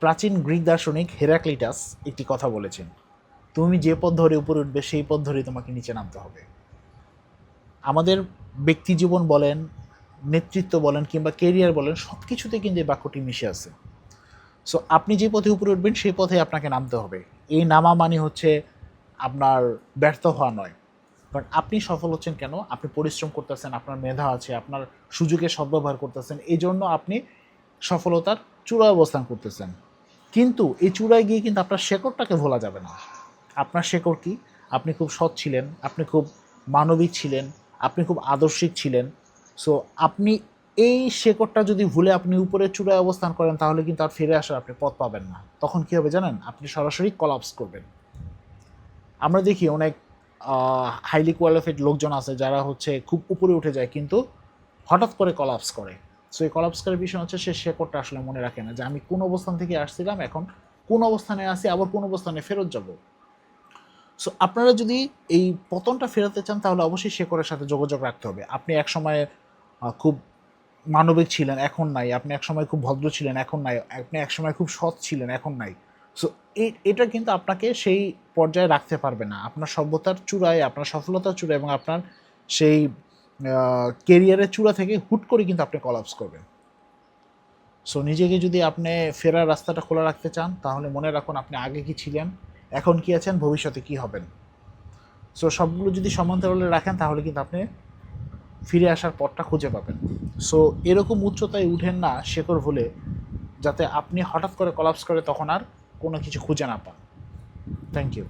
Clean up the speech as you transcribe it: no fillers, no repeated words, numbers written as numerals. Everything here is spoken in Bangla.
প্রাচীন গ্রিক দার্শনিক হেরাক্লিটাস একটি কথা বলেছেন, তুমি যে পথ ধরে উপরে উঠবে সেই পথ ধরেই তোমাকে নিচে নামতে হবে। আমাদের ব্যক্তি জীবন বলেন, নেতৃত্ব বলেন কিংবা কেরিয়ার বলেন, সব কিছুতে কিন্তু এই বাক্যটি মিশে আছে। সো আপনি যে পথে উপরে উঠবেন সেই পথে আপনাকে নামতে হবে। এই নামা মানে হচ্ছে আপনার ব্যর্থ হওয়া নয়। কারণ আপনি সফল হচ্ছেন কেন? আপনি পরিশ্রম করতেছেন, আপনার মেধা আছে, আপনার সুযোগের সদ্ব্যবহার করতেছেন, এই জন্য আপনি সফলতার চূড়ায় অবস্থান করতেছেন। কিন্তু এই চূড়ায় গিয়ে কিন্তু আপনার শেকড়টাকে ভোলা যাবে না। আপনার শেকড় কি? আপনি খুব সৎ ছিলেন, আপনি খুব মানবিক ছিলেন, আপনি খুব আদর্শিক ছিলেন। সো আপনি এই শেকড়টা যদি ভুলে আপনি উপরের চূড়ায় অবস্থান করেন, তাহলে কিন্তু আর ফিরে আসার আপনি পথ পাবেন না। তখন কী হবে জানেন? আপনি সরাসরি কলাপস করবেন। আমরা দেখি অনেক হাইলি কোয়ালিফাইড লোকজন আছে যারা হচ্ছে খুব উপরে উঠে যায়, কিন্তু হঠাৎ করে কলাপস করে। সো এই কলাপস করার বিষয় হচ্ছে সে শেকড়টা আসলে মনে রাখে না যে আমি কোন অবস্থান থেকে আসছিলাম, এখন কোন অবস্থানে আছি, আবার কোন অবস্থানে ফেরত যাব। সো আপনারা যদি এই পতনটা ফেরাতে চান, তাহলে অবশ্যই শেকড়ের সাথে যোগাযোগ রাখতে হবে। আপনি একসময় খুব মানবিক ছিলেন, এখন নাই। আপনি একসময় খুব ভদ্র ছিলেন, এখন নাই। আপনি একসময় খুব সৎ ছিলেন, এখন নাই। সো এটা কিন্তু আপনাকে সেই পর্যায়ে রাখতে পারবে না। আপনার সভ্যতার চূড়ায়, আপনার সফলতার চূড়ায় এবং আপনার সেই কেরিয়ারের চূড়া থেকে হুট করে কিন্তু আপনি কলাপস করবেন। সো নিজেকে যদি আপনি ফেরার রাস্তাটা খোলা রাখতে চান, তাহলে মনে রাখুন আপনি আগে কি ছিলেন, এখন কি আছেন, ভবিষ্যতে কি হবেন। সো সবগুলো যদি সমান্তরালে রাখেন, তাহলে কিন্তু আপনি ফিরে আসার পথটা খুঁজে পাবেন। সো এরকম উচ্চতায় উঠেন না শেকড় ভুলে, যাতে আপনি হঠাৎ করে কলাপস করে তখন আর কোনো কিছু খুঁজে না পান। Thank you.